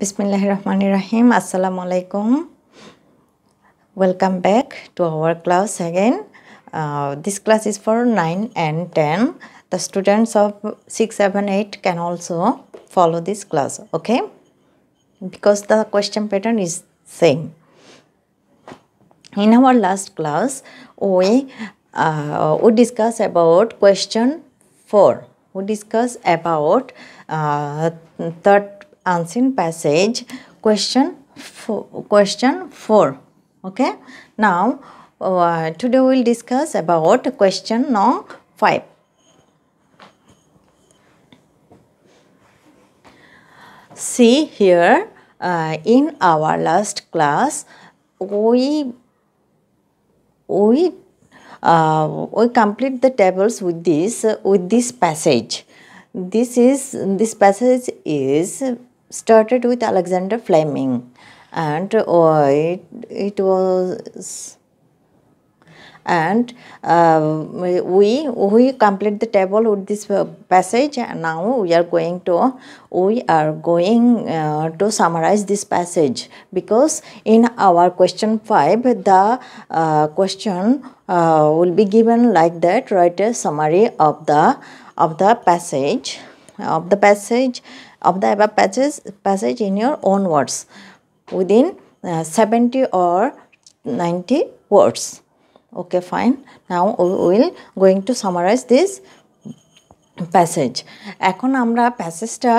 Bismillahirrahmanirrahim. Assalamualaikum. Welcome back to our class again. This class is for 9 and 10. The students of 6, 7, 8 can also follow this class, okay? Because the question pattern is same. In our last class, we discussed about question 4. We discussed about third unseen passage, question 4. Okay. Now, today we will discuss about question number 5. See here, in our last class, we complete the tables with this passage. This passage is started with Alexander Fleming, and it was, and we complete the table with this passage, and now we are going to summarize this passage, because in our question 5 the question will be given like that. Write a summary of the passage of the above passage in your own words within 70 or 90 words. Okay, fine. Now we will going to summarize this passage. এখন আমরা প্যাসেজটা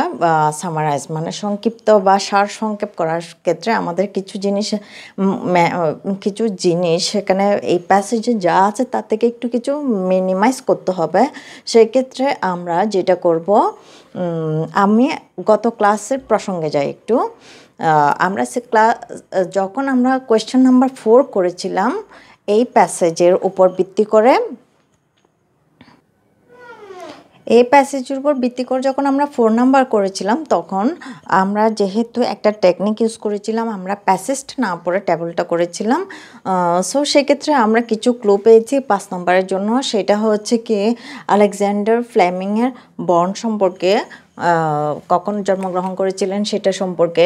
summarise মানে সংক্ষিপ্ত বা সার সংক্ষেপ করার ক্ষেত্রে আমাদের কিছু জিনিস সেখানে এই প্যাসেজে যা আছে তার থেকে একটু কিছু মিনিমাইজ করতে হবে। সেই ক্ষেত্রে আমরা যেটা করব, আমি গত ক্লাসের প্রসঙ্গে যাই একটু। আমরা যখন আমরা কোয়েশ্চেন নাম্বার 4 করেছিলাম, এই প্যাসেজের উপর ভিত্তি করে যখন আমরা 4 নাম্বার করেছিলাম, তখন আমরা যেহেতু একটা টেকনিক ইউজ করেছিলাম, আমরা প্যাসেজটা না পড়ে টেবলটা করেছিলাম। সো সেক্ষেত্রে আমরা কিছু ক্লু পেয়েছি 5 নম্বরের জন্য। সেটা হচ্ছে কি, আলেকজান্ডার ফ্লেমিংয়ের বর্ন সম্পর্কে, কখন জন্মগ্রহণ করেছিলেন সেটা সম্পর্কে।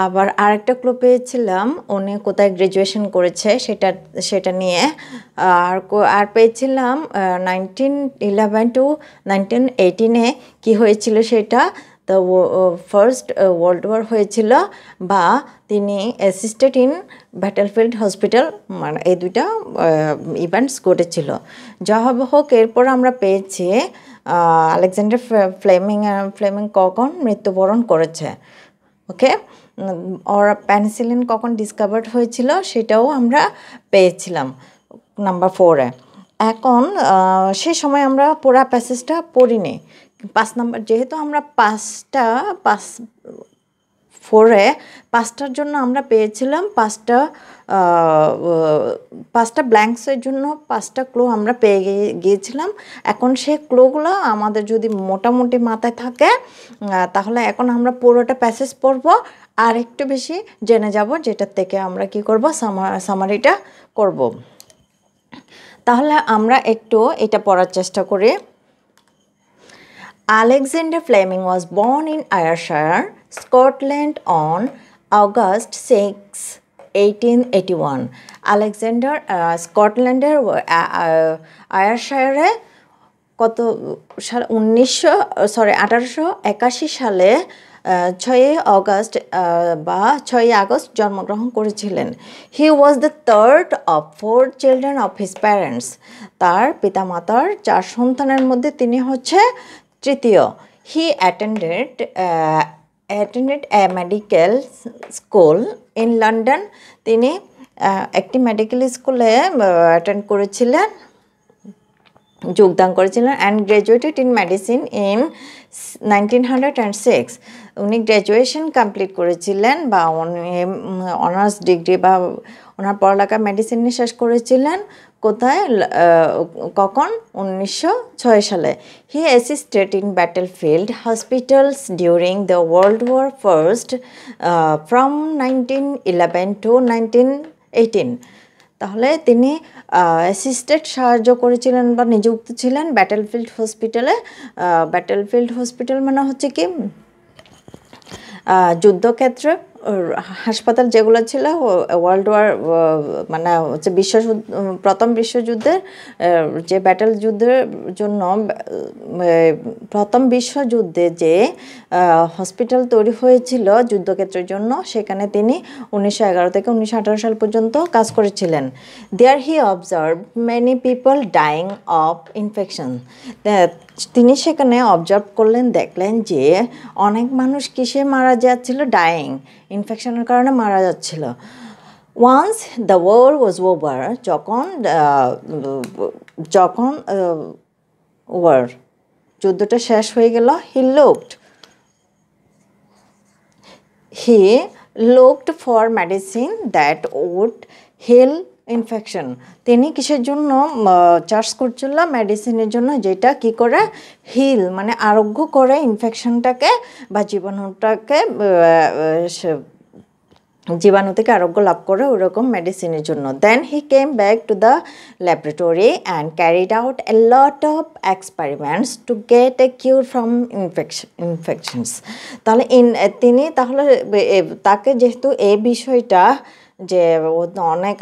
আবার আরেকটা ক্লু পেয়েছিলাম উনি কোথায় গ্র্যাজুয়েশন করেছে সেটা নিয়ে। আর পেয়েছিলাম 1911 টু 1918 কি হয়েছিল সেটা, দ্য ফার্স্ট ওয়ার্ল্ড ওয়ার হয়েছিল, বা তিনি অ্যাসিস্টেড ইন ব্যাটেলফিল্ড হসপিটাল, মানে এই দুইটা ইভেন্টস ঘটেছিল। যা হবে হোক, এরপর আমরা পেয়েছি আলেকজান্ডার ফ্লেমিং কখন মৃত্যুবরণ করেছে। ওকে, ওর পেনিসিলিন কখন ডিসকভার্ড হয়েছিল সেটাও আমরা পেয়েছিলাম নাম্বার 4-এ। এখন সে সময় আমরা পুরো প্যাসেজটা পড়িনি। 5 নাম্বার যেহেতু আমরা 4-এ 5টার জন্য আমরা পেয়েছিলাম 5টা ব্ল্যাঙ্কসের জন্য 5টা ক্লু আমরা পেয়ে গিয়েছিলাম। এখন সেই ক্লুগুলো আমাদের যদি মোটামুটি মাথায় থাকে, তাহলে এখন আমরা পুরোটা প্যাসেজ পড়ব আর একটু বেশি জেনে যাব, যেটার থেকে আমরা কি করব, সামারিটা করব। তাহলে আমরা একটু এটা পড়ার চেষ্টা করি। Alexander Fleming was born in Ayrshire, Scotland on August 6, 1881. Alexander স্কটল্যান্ডের আয়ারশায়ারে কত সাল 1881 সালে 6 আগস্ট জন্মগ্রহণ করেছিলেন। He was the third of 4 children of his parents. তার পিতামাতার 4 সন্তানের মধ্যে তিনি হচ্ছে তৃতীয়। He attended a medical school in London. তিনি একটি মেডিকেল স্কুলে যোগদান করেছিলেন, and graduated in medicine in 1906। উনি গ্র্যাজুয়েশন কমপ্লিট করেছিলেন, বা অনার্স ডিগ্রি বা ওনার পড়ালেখা মেডিসিন নিয়ে শেষ করেছিলেন। কোথায়, কখন, 1906 সালে। He assisted in battlefield hospitals during the world war first from 1911 to 1918। তাহলে তিনি অ্যাসিস্টেড সাহায্য করেছিলেন বা নিযুক্ত ছিলেন ব্যাটেলফিল্ড হসপিটালে। ব্যাটেলফিল্ড হসপিটাল মানে হচ্ছে কি, যুদ্ধক্ষেত্রে হাসপাতাল যেগুলো ছিল ওয়ার্ল্ড ওয়ার মানে হচ্ছে প্রথম বিশ্বযুদ্ধের যে ব্যাটেল যুদ্ধের জন্য প্রথম বিশ্বযুদ্ধে যে হসপিটাল তৈরি হয়েছিল যুদ্ধক্ষেত্রের জন্য, সেখানে তিনি 1911 থেকে 1918 সাল পর্যন্ত কাজ করেছিলেন। There he observe many people dying of infection. তিনি সেখানে অবজার্ভ করলেন, দেখলেন যে অনেক মানুষ কিসে মারা যাচ্ছিল, ডাইং, ইনফেকশনের কারণে মারা যাচ্ছিল। Once the war was over, যখন ওয়ার যুদ্ধটা শেষ হয়ে গেল, he looked for medicine that would heal infection. তিনি কিসের জন্য চার্জ করছিল? মেডিসিনের জন্য, যেটা কি করে হিল মানে আরোগ্য করে ইনফেকশনটাকে বা জীবাণু থেকে আরোগ্য লাভ করে, ওরকম মেডিসিনের জন্য। Then he came back to the laboratory and carried out a lot of experiments to get a cure from infections. তাহলে তাকে যেহেতু এই বিষয়টা যে অনেক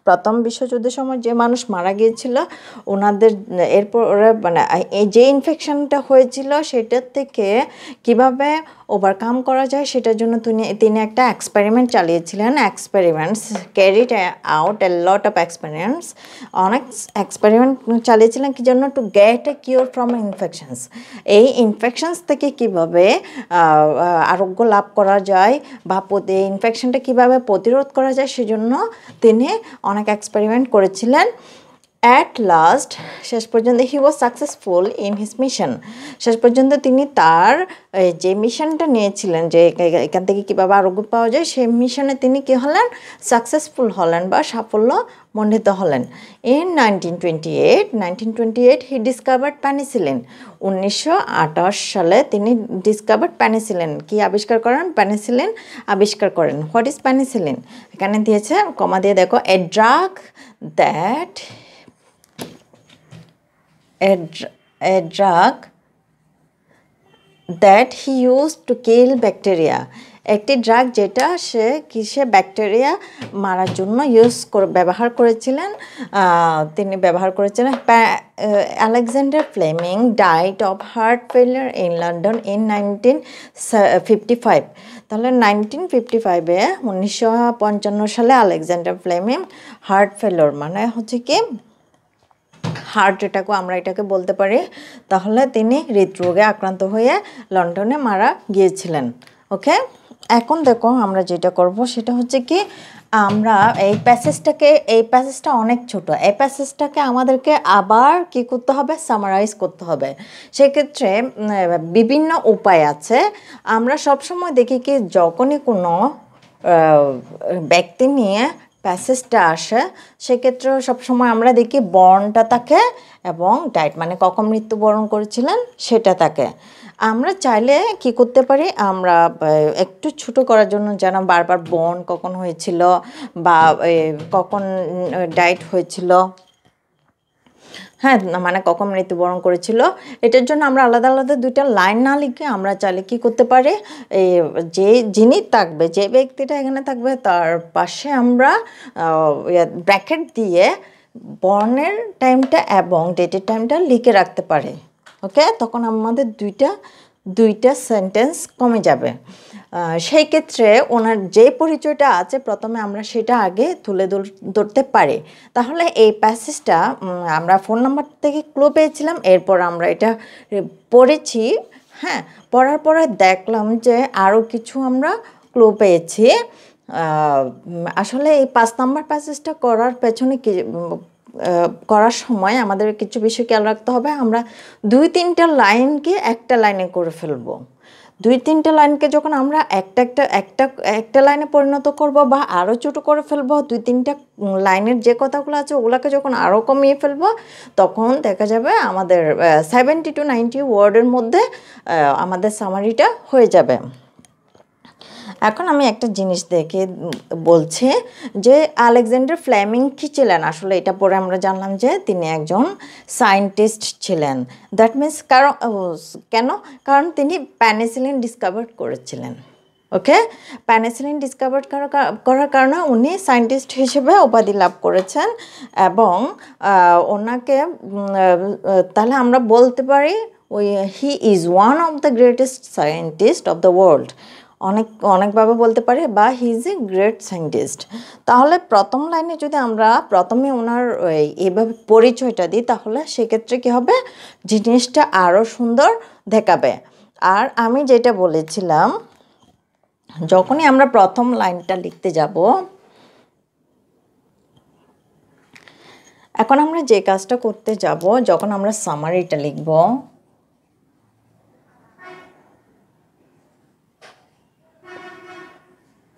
প্রথম বিশ্বযুদ্ধের সময় যে মানুষ মারা গিয়েছিল ওনাদের এরপরে মানে এই যে ইনফেকশনটা হয়েছিল সেটার থেকে কিভাবে ওভারকাম করা যায় সেটার জন্য তিনি একটা এক্সপেরিমেন্ট চালিয়েছিলেন। Experiments carried out a lot of experiments, অনেক এক্সপেরিমেন্ট চালিয়েছিলেন কি জন্য? To get a cure from infections. এই ইনফেকশনস থেকে কিভাবে আরোগ্য লাভ করা যায় বা ইনফেকশনটা কিভাবে প্রতিরোধ করা যায় সেজন্য তিনি অনেক এক্সপেরিমেন্ট করেছিলেন। অ্যাট লাস্ট, শেষ পর্যন্ত he was successful in his mission. শেষ পর্যন্ত তিনি তার যে মিশনটা নিয়েছিলেন যে এখান থেকে কীভাবে আরোগ্য পাওয়া যায়, সেই মিশনে তিনি কী হলেন? সাকসেসফুল হলেন বা সাফল্য মণ্ডিত হলেন। In 1928 he discovered penicillin. 1928 সালে তিনি ডিসকভার্ড পেনিসিলিন, কি আবিষ্কার করেন? পেনিসিলিন আবিষ্কার করেন। What is penicillin? এখানে দিয়েছে কমা দিয়ে দেখো, a drug that he used to kill bacteria. একটি ড্রাগ যেটা সে ব্যাকটেরিয়া মারার জন্য ব্যবহার করেছিলেন। তিনি ব্যবহার করেছিলেন। Alexander Fleming died of heart failure in London in 1955। তাহলে 1955 সালে আলেকজান্ডার ফ্লেমিং হার্ট ফেলিয়ার মানে হচ্ছে কি হার্ট এটাকে বলতে পারি। তাহলে তিনি হৃদরোগে আক্রান্ত হয়ে লন্ডনে মারা গিয়েছিলেন। ওকে, এখন দেখো আমরা যেটা করব সেটা হচ্ছে কি আমরা এই প্যাসেজটা অনেক ছোট, এই প্যাসেজটাকে আমাদেরকে আবার কি করতে হবে? সামারাইজ করতে হবে। সেক্ষেত্রে বিভিন্ন উপায় আছে। আমরা সবসময় দেখি কি যখনই কোনো ব্যক্তি নিয়ে প্যাসেজটা আসে সেক্ষেত্রে সবসময় আমরা দেখি বর্ণটা থাকে এবং ডাইট মানে কখন মৃত্যুবরণ করেছিলেন সেটা থাকে। আমরা চাইলে কি করতে পারি? আমরা একটু ছোট করার জন্য যেন বারবার বর্ণ কখন হয়েছিল বা কখন ডাইট হয়েছিল, হ্যাঁ মানে কখন মৃত্যুবরণ করেছিল, এটার জন্য আমরা আলাদা আলাদা দুইটা লাইন না লিখে আমরা চাইলে কী করতে পারি? যিনি থাকবে, যে ব্যক্তিটা এখানে থাকবে তার পাশে আমরা ব্র্যাকেট দিয়ে বর্ণের টাইমটা এবং ডেটের টাইমটা লিখে রাখতে পারি। ওকে, তখন আমাদের দুইটা সেন্টেন্স কমে যাবে। সেই ক্ষেত্রে ওনার যে পরিচয়টা আছে প্রথমে আমরা সেটা আগে তুলে ধরতে পারি। তাহলে এই প্যাসেজটা আমরা ফোন নাম্বার থেকে ক্লু পেয়েছিলাম, এরপর আমরা এটা পড়েছি। হ্যাঁ, পড়ার পরে দেখলাম যে আরও কিছু আমরা ক্লু পেয়েছি। আসলে এই 5 নাম্বার প্যাসেজটা করার পেছনে করার সময় আমাদের কিছু বিষয় খেয়াল রাখতে হবে। আমরা 2-3টা লাইনকে একটা লাইনে করে ফেলবো। 2-3টা লাইনকে যখন আমরা একটা লাইনে পরিণত করব বা আরও ছোটো করে ফেলবো, 2-3টা লাইনের যে কথাগুলো আছে ওগুলোকে যখন আরও কমিয়ে ফেলবো তখন দেখা যাবে আমাদের 70 to 90 ওয়ার্ডের মধ্যে আমাদের সামারিটা হয়ে যাবে। এখন আমি একটা জিনিস দেখে বলছি যে আলেকজান্ডার ফ্লেমিং কি ছিলেন আসলে এটা পরে আমরা জানলাম যে তিনি একজন সায়েন্টিস্ট ছিলেন দ্যাট মিন্স কারণ তিনি পেনিসিলিন ডিসকভার করেছিলেন ওকে পেনিসিলিন ডিসকভার করার কারণে উনি সায়েন্টিস্ট হিসেবে উপাধি লাভ করেছেন এবং ওনাকে তাহলে আমরা বলতে পারি he is one of the greatest scientist of the world অনেকভাবে বলতে পারি বা he is a great scientist তাহলে প্রথম লাইনে যদি আমরা প্রথমে ওনার এইভাবে পরিচয়টা দিই তাহলে সেক্ষেত্রে কী হবে জিনিসটা আরও সুন্দর দেখাবে আর আমি যেটা বলেছিলাম যখনই আমরা প্রথম লাইনটা লিখতে যাব এখন আমরা যে কাজটা করতে যাব যখন আমরা সামারিটা লিখব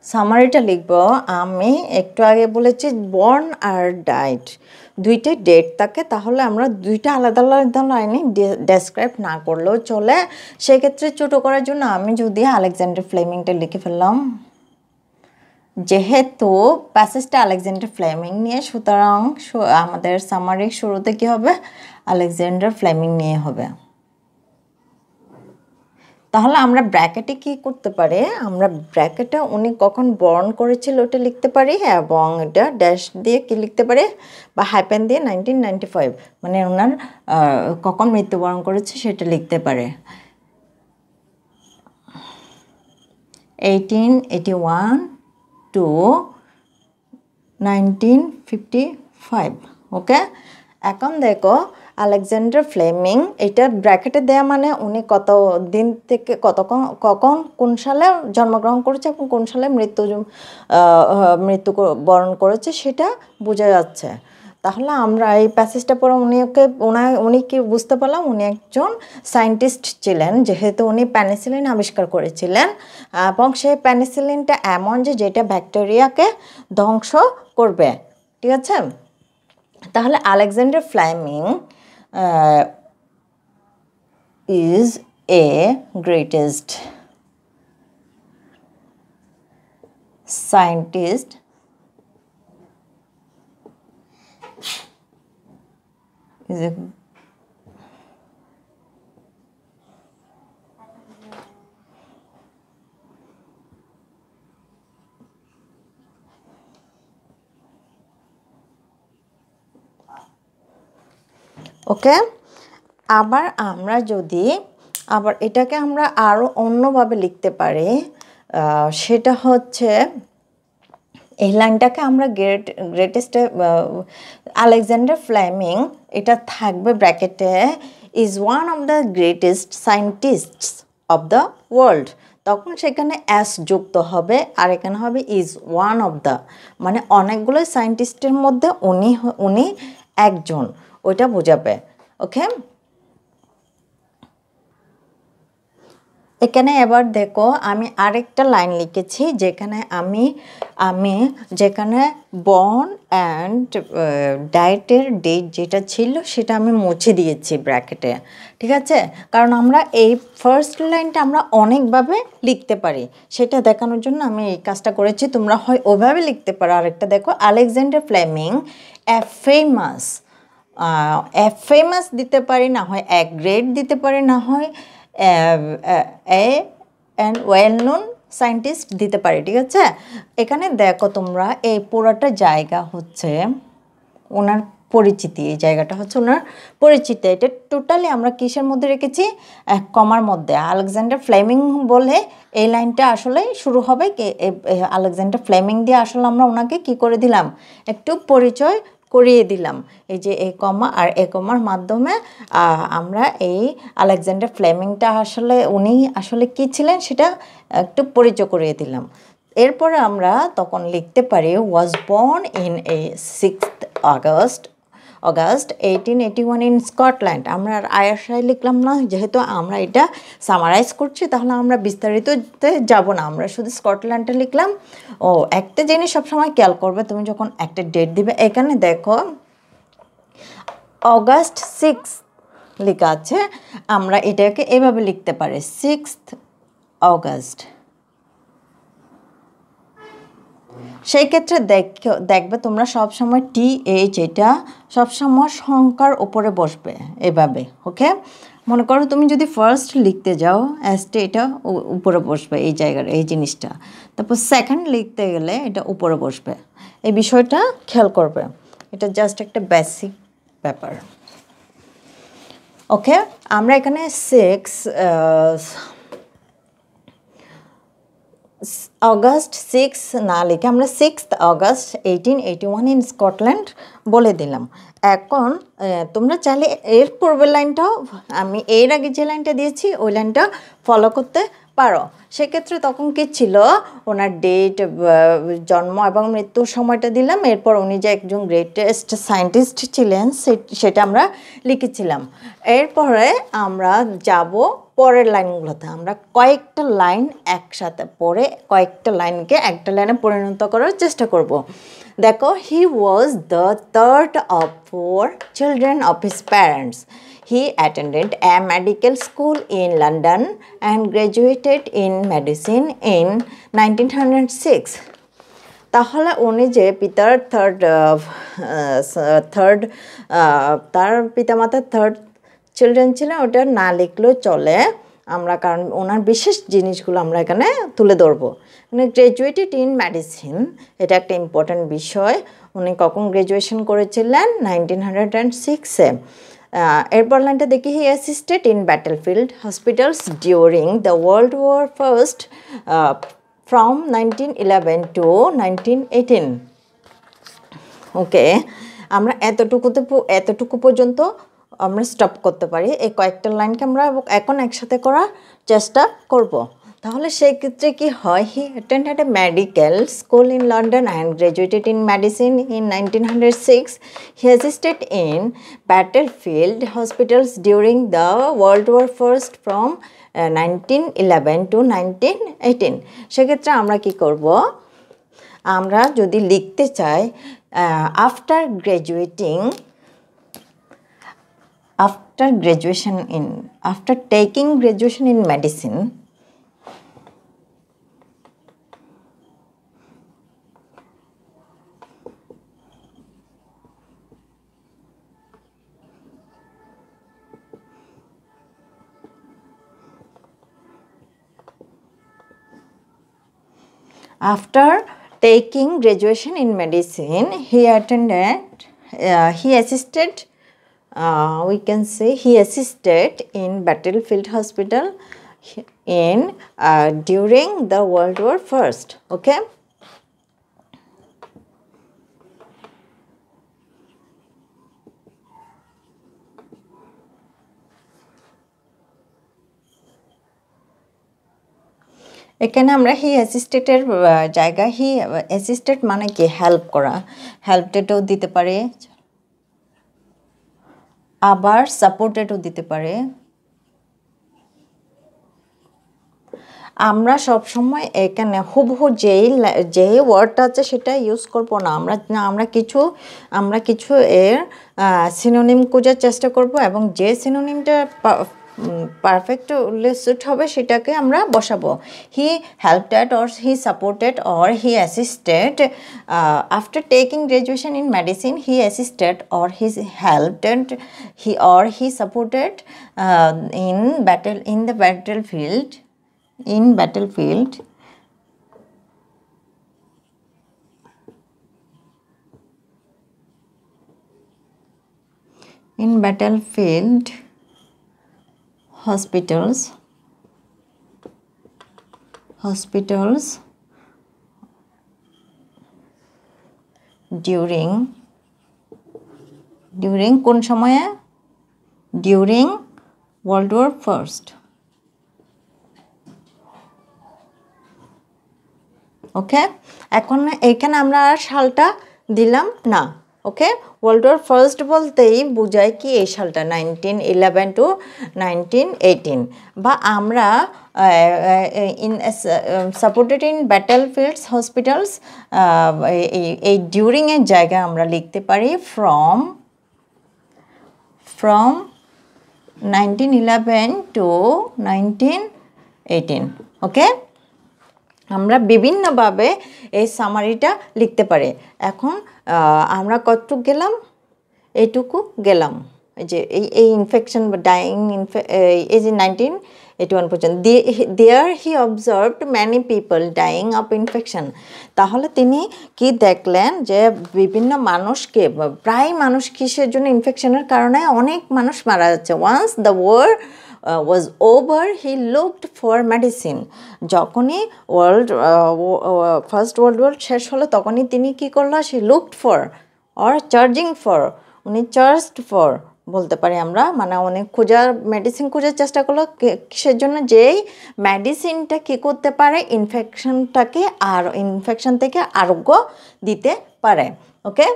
সামারিটা লিখব আমি একটু আগে বলেছি বর্ন আর ডাইড দুইটা ডেট থাকে তাহলে আমরা দুইটা আলাদা আলাদা লাইনে ডেসক্রাইব না করলেও চলে সেক্ষেত্রে ছোটো করার জন্য আমি যদি আলেকজান্ডার ফ্লেমিংটা লিখে ফেললাম যেহেতু প্যাসেজটা আলেকজান্ডার ফ্লেমিং নিয়ে সুতরাং আমাদের সামারির শুরুতে কী হবে আলেকজান্ডার ফ্লেমিং নিয়ে হবে তাহলে আমরা ব্র্যাকেটে কি করতে পারি আমরা ব্র্যাকেটে উনি কখন বর্ন করেছিল ওটা লিখতে পারি এবং এটা ড্যাশ দিয়ে কি লিখতে পারি বা হাইপেন দিয়ে 1995 মানে ওনার কখন মৃত্যুবরণ করেছে সেটা লিখতে পারে 1881 to 1955 ওকে এখন দেখো আলেকজান্ডার ফ্লেমিং এটা ব্র্যাকেটে দেয়া মানে উনি কত দিন থেকে কখন কোন সালে জন্মগ্রহণ করেছে এবং কোন সালে মৃত্যুবরণ করেছে সেটা বোঝা যাচ্ছে তাহলে আমরা এই প্যাসেজটা পরে উনি কি বুঝতে পারলাম উনি একজন সায়েন্টিস্ট ছিলেন যেহেতু উনি পেনিসিলিন আবিষ্কার করেছিলেন এবং সেই পেনিসিলিনটা এমন যেটা ব্যাকটেরিয়াকে ধ্বংস করবে ঠিক আছে তাহলে Alexander Fleming is a greatest scientist is a okay আবার আমরা যদি আবার এটাকে আমরা আরও অন্যভাবে লিখতে পারি সেটা হচ্ছে এই লাইনটাকে আমরা গ্রেটেস্ট আলেকজান্ডার ফ্লেমিং এটা থাকবে ব্র্যাকেটে is one of the greatest scientists of the world তখন সেখানে অ্যাস যুক্ত হবে আর এখানে হবে ইজ ওয়ান অফ দ্য মানে অনেকগুলো সায়েন্টিস্টের মধ্যে উনি একজন ওইটা বোঝাবে ওকে এখানে এবার দেখো আমি আরেকটা লাইন লিখেছি যেখানে আমি যেখানে বর্ন অ্যান্ড ডায়েটের ডেট যেটা ছিল সেটা আমি মুছে দিয়েছি ব্র্যাকেটে ঠিক আছে কারণ আমরা এই ফার্স্ট লাইনটা আমরা অনেকভাবে লিখতে পারি সেটা দেখানোর জন্য আমি এই কাজটা করেছি তোমরা হয় ওইভাবে লিখতে পারো আরেকটা দেখো আলেকজান্ডার ফ্লেমিং ফেমাস দিতে পারি না হয় এ গ্রেট দিতে পারি না হয় অ্যান্ড ওয়েল নোন সায়েন্টিস্ট দিতে পারি ঠিক আছে এখানে দেখো তোমরা এই পুরোটা জায়গা হচ্ছে ওনার পরিচিতি এই জায়গাটা হচ্ছে ওনার পরিচিতি এটা টোটালি আমরা কিসের মধ্যে রেখেছি কমার মধ্যে আলেকজান্ডার ফ্লেমিং বলে এই লাইনটা আসলে শুরু হবে আলেকজান্ডার ফ্লেমিং দিয়ে আসলে আমরা ওনাকে কি করে দিলাম একটু পরিচয় করিয়ে দিলাম এই যে এই কমা আর এই কমার মাধ্যমে আমরা এই আলেকজান্ডার ফ্লেমিংটা আসলে উনি আসলে কি ছিলেন সেটা একটু পরিচয় করিয়ে দিলাম এরপরে আমরা তখন লিখতে পারি was born in 6th August 1881 in Scotland আমরা আর আয়ারশায়ার লিখলাম না যেহেতু আমরা এটা সামারাইজ করছি তাহলে আমরা বিস্তারিততে যাব না আমরা শুধু স্কটল্যান্ডটা লিখলাম একটা জিনিস সবসময় খেয়াল করবে তুমি যখন একটা ডেট দিবে এখানে দেখো August 6 লেখা আছে আমরা এটাকে এভাবে লিখতে পারি 6th August সেই ক্ষেত্রে দেখবে তোমরা সব সময় TH এটা সব সময় সংখ্যার উপরে বসবে এভাবে ওকে মনে করো তুমি যদি ফার্স্ট লিখতে যাও ST এটা উপরে বসবে এই জায়গার এই জিনিসটা তারপর সেকেন্ড লিখতে গেলে এটা উপরে বসবে এই বিষয়টা খেয়াল করবে এটা জাস্ট একটা বেসিক ব্যাপার ওকে আমরা এখানে 6 অগাস্ট 6 না লিখে আমরা 6th অগাস্ট 1881 ইন স্কটল্যান্ড বলে দিলাম এখন তোমরা চাইলে এর পূর্বের লাইনটাও আমি এর আগে যে লাইনটা দিয়েছি ওই লাইনটা ফলো করতে পারো সেক্ষেত্রে তখন কি ছিল ওনার ডেট জন্ম এবং মৃত্যুর সময়টা দিলাম এরপর উনি যে একজন গ্রেটেস্ট সায়েন্টিস্ট ছিলেন সেটা আমরা লিখেছিলাম এরপরে আমরা যাব পরের লাইনগুলোতে আমরা কয়েকটা লাইন একসাথে পড়ে কয়েকটা লাইনকে একটা লাইনে পরিণত করার চেষ্টা করব দেখো he was the third of 4 children of his parents He attended a medical school in London and graduated in medicine in 1906. তাহলে উনি যে পিতার তার পিতামাতার থার্ড চিলড্রেন ছিলেন ওটা না লিখলেও চলে আমরা কারণ ওনার বিশেষ জিনিসগুলো আমরা এখানে তুলে ধরবো উনি গ্র্যাজুয়েটেড ইন মেডিসিন এটা একটা ইম্পর্ট্যান্ট বিষয় উনি কখন গ্র্যাজুয়েশন করেছিলেন 1906-এ এরপর লাইনটা দেখি he assisted in battlefield hospitals during the world war first from 1911 to 1918 okay আমরা এতটুকু পর্যন্ত আমরা স্টপ করতে পারি এই কয়েকটা লাইনকে আমরা এখন একসাথে করার চেষ্টা করব তাহলে সেই ক্ষেত্রে কি হয় he attended a medical school in London and graduated in medicine in 1906 he assisted in battlefield hospitals during the world war first from 1911 to 1918 সেক্ষেত্রে আমরা কি করব আমরা যদি লিখতে চাই after taking graduation in medicine After taking graduation in medicine, he assisted in Battlefield Hospital during the World War First. Okay. এখানে আমরা হি অ্যাসিস্টেডের জায়গায় হি অ্যাসিস্টেড মানে কি হেল্প করা হেল্পটেডও দিতে পারে আবার সাপোর্টেডও দিতে পারে আমরা সব সময় এখানে হুবহু যেই ওয়ার্ডটা আছে সেটা ইউজ করব না আমরা কিছু এর সিনোনিম খোঁজার চেষ্টা করব এবং যে সিনোনিমটা পারফেক্টলি সুট হবে সেটাকে আমরা বসাবো he helped or he supported or he assisted after taking graduation in medicine he assisted or he helped he supported in the battlefield hospitals during কোন সময়ে during World War First ওকে এখন এখানে আমরা আর সালটা দিলাম না ওকে ওয়ার্ল্ড ওয়ার ফার্স্ট বলতেই বোঝায় কি এই সালটা 1911 to 1918 বা আমরা সাপোর্টেড ইন ব্যাটলফিল্ডস হসপিটালস এই ডিউরিং এর জায়গায় আমরা লিখতে পারি ফ্রম 1911 to 1918 ওকে আমরা বিভিন্নভাবে এই সামারিটা লিখতে পারি। এখন আমরা কতটুকু গেলাম, এইটুকু গেলাম। এই যে এই ইনফেকশন বা ডাইং এই যে 1981 পর্যন্ত there he observed many people dying of infection. তাহলে তিনি কি দেখলেন যে বিভিন্ন মানুষকে, প্রায় মানুষ কিসের জন্য, ইনফেকশনের কারণে অনেক মানুষ মারা যাচ্ছে। Once the war was over, he looked for medicine. যখনই ফার্স্ট ওয়ার্ল্ড ওয়ার শেষ হলো তখনই তিনি কি করলো, she looked for or charging for, উনি চার্জড ফর বলতে পারি আমরা, মানে অনেক মেডিসিন খোঁজার চেষ্টা করলো। কিসের জন্য? যেই মেডিসিনটা কী করতে পারে, ইনফেকশনটাকে আর ইনফেকশন থেকে আরোগ্য দিতে পারে। ওকে,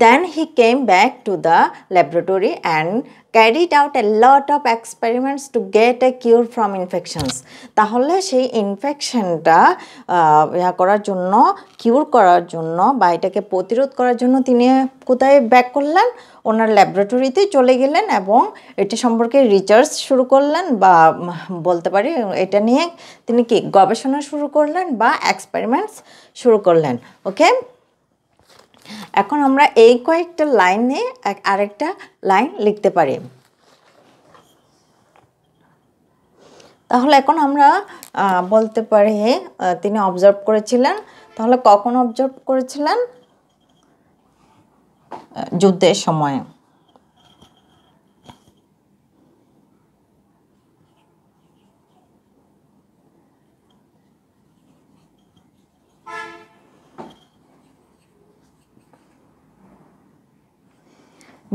then he came back to the laboratory and carried out a lot of experiments to get a cure from infections. তাহলে সেই ইনফেকশনটা করার জন্য, কিউর করার জন্য বা এটাকে প্রতিরোধ করার জন্য তিনি কোথায় ব্যাক করলেন? ওনার ল্যাবরেটরিতে চলে গেলেন এবং এটা সম্পর্কে রিসার্চ শুরু করলেন, বা বলতে পারি এটা নিয়ে তিনি কি গবেষণা শুরু করলেন বা এক্সপেরিমেন্টস শুরু করলেন। ওকে, এখন আমরা এই কয়েকটা লাইনে আরেকটা লাইন লিখতে পারি। তাহলে এখন আমরা বলতে পারি তিনি অবজার্ভ করেছিলেন। তাহলে কখন অবজার্ভ করেছিলেন? যুদ্ধের সময়।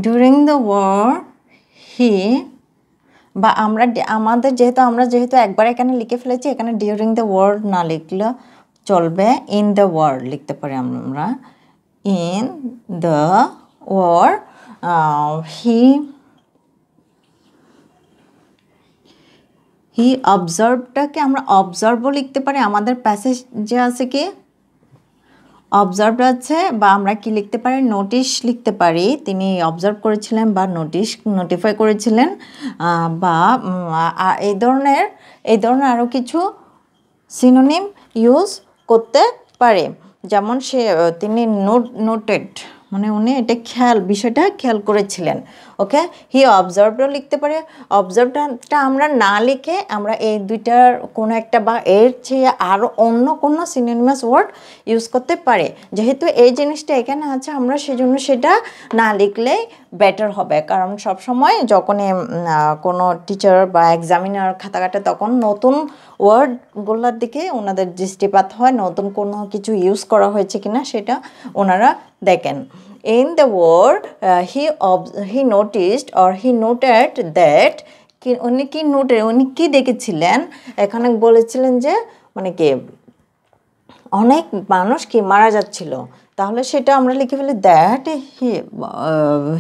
During the war he, বা আমাদের যেহেতু একবার এখানে লিখে ফেলেছি, এখানে ডিউরিং দ্য ওয়ার না লিখলে চলবে, ইন দ্য ওয়ার লিখতে পারি আমরা। ইন দ্য ওয়ার হি অবজার্ভটাকে আমরা অবজার্ভও লিখতে পারি। আমাদের প্যাসেজ যে আছে কি অবজার্ভ আছে, বা আমরা কি লিখতে পারি, নোটিশ লিখতে পারি। তিনি অবজার্ভ করেছিলেন বা নোটিফাই করেছিলেন, বা এই ধরনের আরও কিছু সিনোনিম ইউজ করতে পারে। যেমন তিনি নোটেড, মানে উনি এটা বিষয়টা খেয়াল করেছিলেন। ওকে, হি অবজার্ভও লিখতে পারে। অবজার্ভটা আমরা না লিখে আমরা এই দুইটার কোনো একটা বা এর চেয়ে আরও অন্য কোনো সিনোনিমাস ওয়ার্ড ইউজ করতে পারে। যেহেতু এই জিনিসটা এখানে আছে, আমরা সেজন্য সেটা না লিখলেই বেটার হবে। কারণ সবসময় যখন কোনো টিচার বা এক্সামিনার খাতা কাটে তখন নতুন ওয়ার্ডগুলোর দিকে ওনাদের দৃষ্টিপাত হয়, নতুন কোনো কিছু ইউজ করা হয়েছে কিনা সেটা ওনারা দেখেন। In the war he noticed or he noted that উনি কি দেখেছিলেন, এখানে বলেছিলেন যে মানে কি অনেক মানুষ কি মারা যাচ্ছিল। তাহলে সেটা আমরা লিখে ফেলি that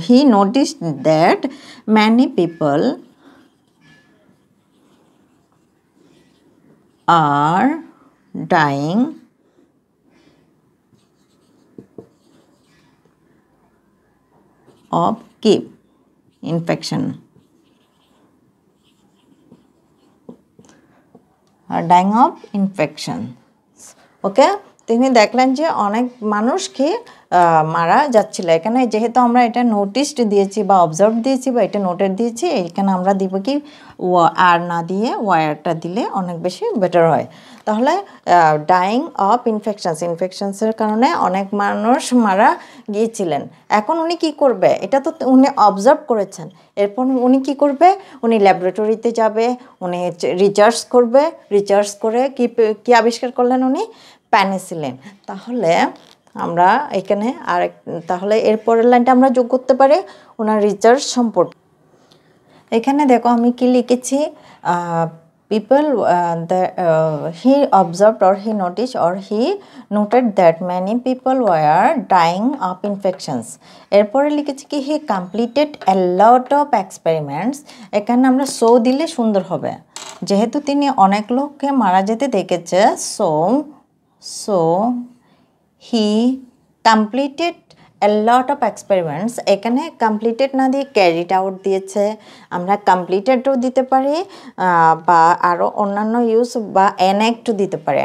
he noticed that many people are dying of infection, dying of infection. ওকে, তিনি দেখলেন যে অনেক মানুষ কি মারা যাচ্ছিল। এখানে যেহেতু আমরা এটা নোটিসড দিয়েছি বা অবজার্ভ দিয়েছি বা এটা নোটেড দিয়েছি, এখানে আমরা দিব কি আর না দিয়ে ওয়ারটা দিলে অনেক বেশি বেটার হয়। তাহলে ডাইং অফ ইনফেকশনসের কারণে অনেক মানুষ মারা গিয়েছিলেন। এখন উনি কি করবে, এটা তো উনি অবজার্ভ করেছেন। এরপর উনি কি করবে, উনি ল্যাবরেটরিতে যাবে, উনি রিসার্চ করে কি আবিষ্কার করলেন উনি, পেনিসিলিন। তাহলে আমরা এখানে তাহলে এরপরের লাইনটা আমরা যোগ করতে পারি ওনার রিসার্চ সম্পর্কে। এখানে দেখো আমি কি লিখেছি, people he observed or he noticed or he noted that many people were dying of infections. এরপরে লিখেছি কি he completed a lot of experiments. এখানে আমরা so দিলে সুন্দর হবে, যেহেতু তিনি অনেক লোককে মারা যেতে দেখেছে। so he completed a lot of experiments এখানে completed না দিয়ে carried out দিয়েছে আমরা completedও দিতে পারি বা আরো অন্যান্য ইউজ বা enact দিতে পারি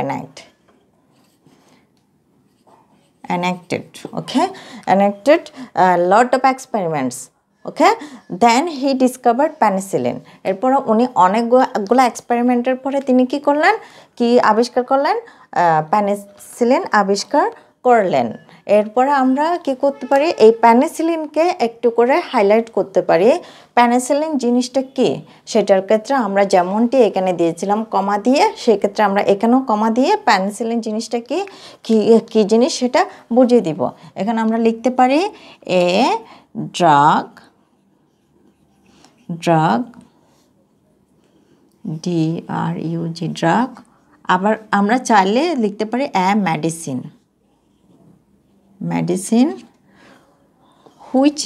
enacted okay enacted a lot of experiments okay then he discovered penicillin এরপর উনি অনেকগুলো এক্সপেরিমেন্টের পরে তিনি কি করলেন কি আবিষ্কার করলেন পেনিসিলিন আবিষ্কার করলেন এরপর আমরা কি করতে পারি এই পেনিসিলিনকে একটু করে হাইলাইট করতে পারি পেনিসিলিন জিনিসটা কি সেটার ক্ষেত্রে আমরা যেমনটি এখানে দিয়েছিলাম কমা দিয়ে সেই ক্ষেত্রে আমরা এখানেও কমা দিয়ে পেনিসিলিন জিনিসটা কি কি জিনিস সেটা বুঝিয়ে দিব এখানে আমরা লিখতে পারি এ ড্রাগ DRUG ড্রাগ আবার আমরা চাইলে লিখতে পারি এ মেডিসিন which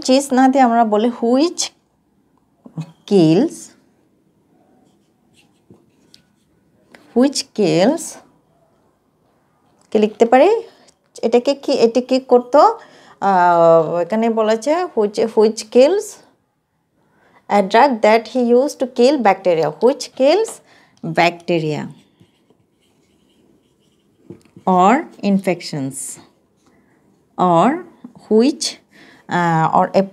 is না দিয়ে আমরা বলি which kills কে লিখতে পারি এটাকে কি করতো এখানে বলেছে which kills a drug that he used to kill bacteria which kills bacteria or infections or which or a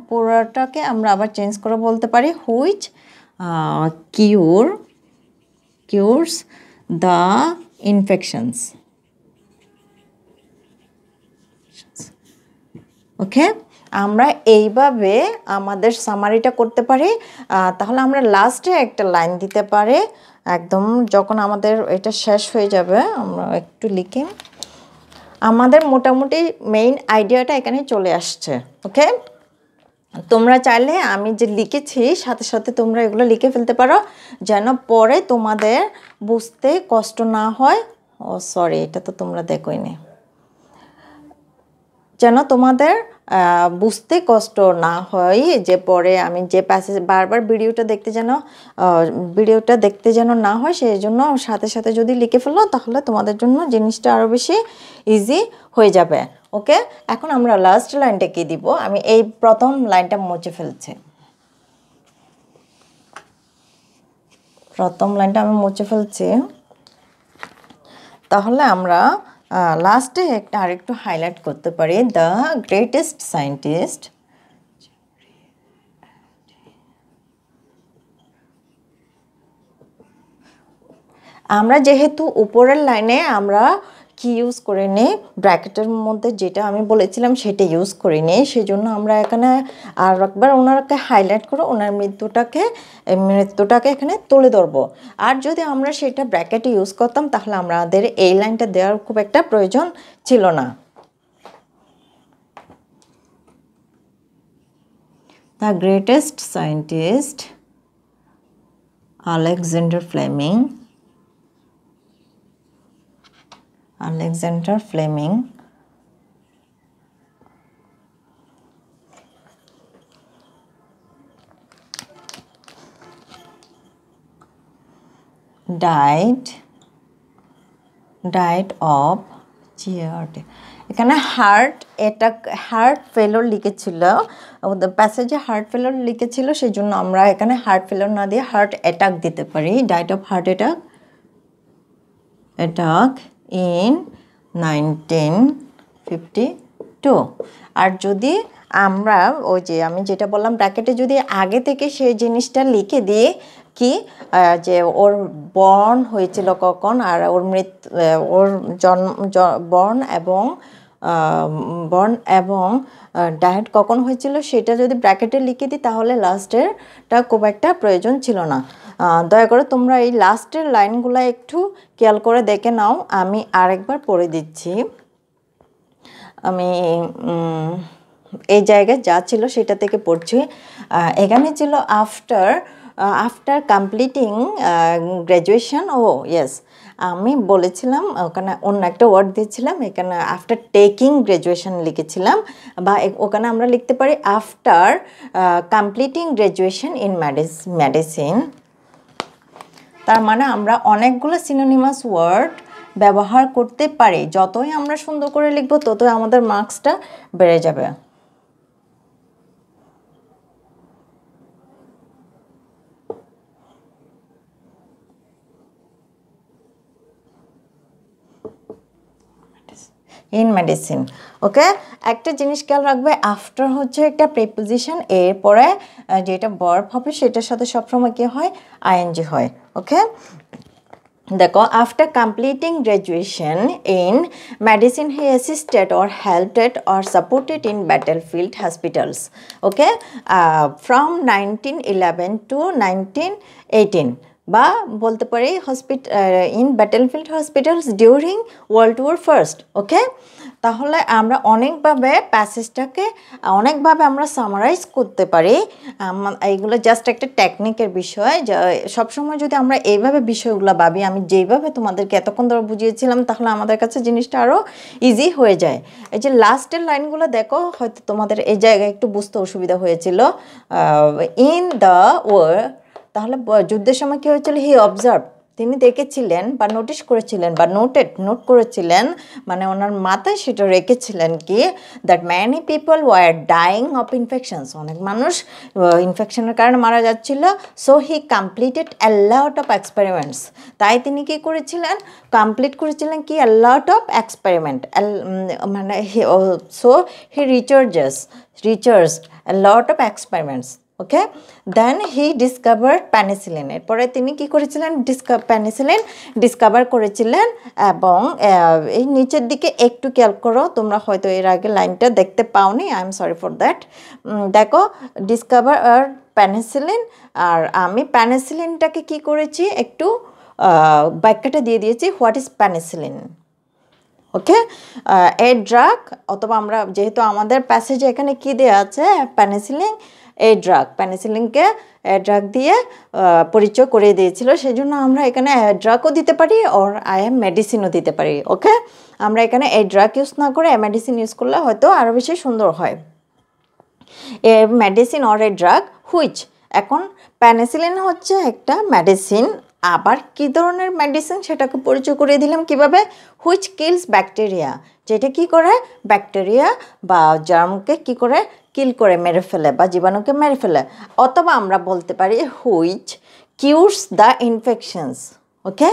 পুরাটাকে আমরা আবার চেঞ্জ করে বলতে পারি which cures the infections ওকে আমরা এইভাবে আমাদের সামারিটা করতে পারি তাহলে আমরা লাস্টে একটা লাইন দিতে পারি একদম যখন আমাদের এটা শেষ হয়ে যাবে আমরা একটু লিখি আমাদের মোটামুটি মেইন আইডিয়াটা এখানে চলে আসছে ওকে তোমরা চাইলে আমি যে লিখেছি সাথে সাথে তোমরা এগুলো লিখে ফেলতে পারো যেন পরে তোমাদের বুঝতে কষ্ট না হয় ও সরি এটা তো তোমরা দেখোইনি যেন তোমাদের বুঝতে কষ্ট না হয় যে পরে আমি যে প্যাসেজ বারবার ভিডিওটা দেখতে যেন না হয় সেই জন্য সাথে সাথে যদি লিখে ফেলো তাহলে তোমাদের জন্য জিনিসটা আরো বেশি ইজি হয়ে যাবে ওকে এখন আমরা লাস্ট লাইনটা কি দিব আমি এই প্রথম লাইনটা মুছে ফেলছি তাহলে আমরা লাস্টে একটা আরেকটু হাইলাইট করতে পারি দ্য গ্রেটেস্ট সায়েন্টিস্ট আমরা যেহেতু উপরের লাইনে আমরা কি ইউজ করে নেই ব্র্যাকেটের মধ্যে যেটা আমি বলেছিলাম সেটা ইউজ করে নেই সেজন্য আমরা এখানে আর একবার ওনারকে হাইলাইট করে ওনার মৃত্যুটাকে এখানে তুলে ধরবো আর যদি আমরা সেটা ব্র্যাকেটে ইউজ করতাম তাহলে আমাদের এই লাইনটা দেওয়ার খুব একটা প্রয়োজন ছিল না the greatest scientist Alexander Fleming died of GERD এখানে হার্ট ফেলিওর লিখেছিল প্যাসেজে হার্ট ফেলিওর লিখেছিল সেজন্য আমরা এখানে হার্ট ফেলিওর না দিয়ে হার্ট অ্যাটাক দিতে পারি died of heart attack in 1952 আর যদি আমরা ওই যে আমি যেটা বললাম ব্র্যাকেটে যদি আগে থেকে সেই জিনিসটা লিখে দিই কি যে ওর বর্ন হয়েছিল কখন আর ওর বর্ন এবং ডায়েট কখন হয়েছিল সেটা যদি ব্র্যাকেটে লিখে দিই তাহলে লাস্টেরটা খুব একটা প্রয়োজন ছিল না দয়া করে তোমরা এই লাস্টের লাইনগুলো একটু খেয়াল করে দেখে নাও আমি আরেকবার পড়ে দিচ্ছি আমি এই জায়গায় যা ছিল সেটা থেকে পড়ছি এখানে ছিল আফটার কমপ্লিটিং গ্র্যাজুয়েশন ইয়েস আমি বলেছিলাম ওখানে অন্য একটা ওয়ার্ড দিয়েছিলাম এখানে আফটার টেকিং গ্র্যাজুয়েশন লিখেছিলাম বা ওখানে আমরা লিখতে পারি after completing graduation in medicine তার মানে আমরা অনেকগুলো সিনোনিমাস ওয়ার্ড ব্যবহার করতে পারি। যতই আমরা সুন্দর করে লিখব ততই আমাদের মার্কসটা বেড়ে যাবে। In medicine. ওকে, একটা জিনিস খেয়াল রাখবে, আফটার হচ্ছে একটা প্রিপোজিশন, এরপরে যেটা ভার্ব হবে সেটার সাথে সবসময় কি হয়, আইএনজি হয়। ওকে, দেখো, after completing graduation in medicine he assisted or helped or supported in battlefield hospitals. Okay, from 1911 to 1918, বা বলতে পারি in battlefield hospitals during world war first. Okay, তাহলে আমরা অনেকভাবে প্যাসেজটাকে অনেকভাবে আমরা সামারাইজ করতে পারি। এইগুলো জাস্ট একটা টেকনিকের বিষয়। সবসময় যদি আমরা এইভাবে বিষয়গুলো ভাবি, আমি যেইভাবে তোমাদেরকে এতক্ষণ ধরে বুঝিয়েছিলাম, তাহলে আমাদের কাছে জিনিসটা আরও ইজি হয়ে যায়। এই যে লাস্টের লাইনগুলো দেখো, হয়তো তোমাদের এই জায়গায় একটু বুঝতে অসুবিধা হয়েছিল। ইন দ্য ওয়ার, তাহলে যুদ্ধের সময় কী হয়েছিল, হি অবজার্ভ, তিনি দেখেছিলেন বা নোটিশ করেছিলেন বা নোট করেছিলেন, মানে ওনার মাথায় সেটা রেখেছিলেন কি, that many people were dying of infections, অনেক মানুষ ইনফেকশনের কারণে মারা যাচ্ছিল। So he completed a lot of experiments, তাই তিনি কী করেছিলেন, কমপ্লিট করেছিলেন কি, এ লট অফ এক্সপেরিমেন্ট, মানে so he recharged a lot of experiments. Okay, then he discovered penicillin, এরপরে তিনি কী করেছিলেন, পেনিসিলিন ডিসকভার করেছিলেন। এবং এই নিচের দিকে একটু খেয়াল করো, তোমরা হয়তো এর আগে লাইনটা দেখতে পাওনি, I am sorry for that. দেখো, ডিসকভার আর পেনিসিলিন, আর আমি পেনিসিলিনটাকে কি করেছি, একটু ব্যাখ্যাটা দিয়ে দিয়েছি, what is penicillin. Okay, a drug, অথবা আমরা যেহেতু আমাদের প্যাসেজে এখানে কি দেওয়া আছে, পেনিসিলিন এ ড্রাগ, পেনিসিলিনকে ড্রাগ দিয়ে পরিচয় করে দিয়েছিল, সেই জন্য আমরা এখানে ড্রাগও দিতে পারি ওর আই এম মেডিসিনও দিতে পারি। ওকে, আমরা এখানে এই ড্রাগ ইউজ না করে মেডিসিন ইউজ করলে হয়তো আরও বেশি সুন্দর হয়। এ medicine or a drug which, এখন পেনিসিলিন হচ্ছে একটা মেডিসিন, আবার কী ধরনের মেডিসিন সেটাকে পরিচয় করে দিলাম কিভাবে, হুইচ কিলস ব্যাকটেরিয়া, যেটা কি করে, ব্যাকটেরিয়া বা জার্মকে কি করে, কিল করে, মেরে ফেলে, বা জীবাণুকে মেরে ফেলে। অথবা আমরা বলতে পারি হুইচ কিউরস দ্য ইনফেকশনস। ওকে,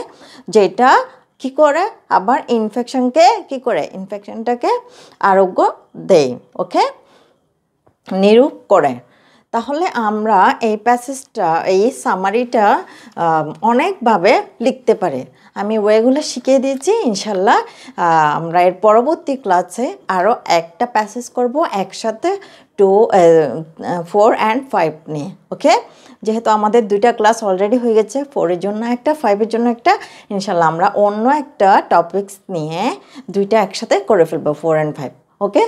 যেটা কি করে, আবার ইনফেকশনকে কি করে, ইনফেকশনটাকে আরোগ্য দেয়। ওকে, নিরূপ করে। তাহলে আমরা এই প্যাসেজটা, এই সামারিটা অনেকভাবে লিখতে পারি। আমি ওয়েগুলো শিখিয়ে দিয়েছি, ইনশাল্লাহ আমরা এর পরবর্তী ক্লাসে আরও একটা প্যাসেজ করব একসাথে 4 and 5 নিয়ে। ওকে, যেহেতু আমাদের 2টা ক্লাস অলরেডি হয়ে গেছে, 4-এর জন্য একটা, 5-এর জন্য একটা, ইনশাল্লাহ আমরা অন্য একটা টপিকস নিয়ে 2টা একসাথে করে ফেলবো, 4 and 5। ওকে,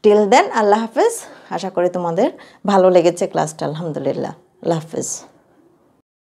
টিল দেন আল্লাহ হাফেজ। আশা করি তোমাদের ভালো লেগেছে ক্লাসটা, আলহামদুলিল্লাহ, আল্লাহ হাফেজ।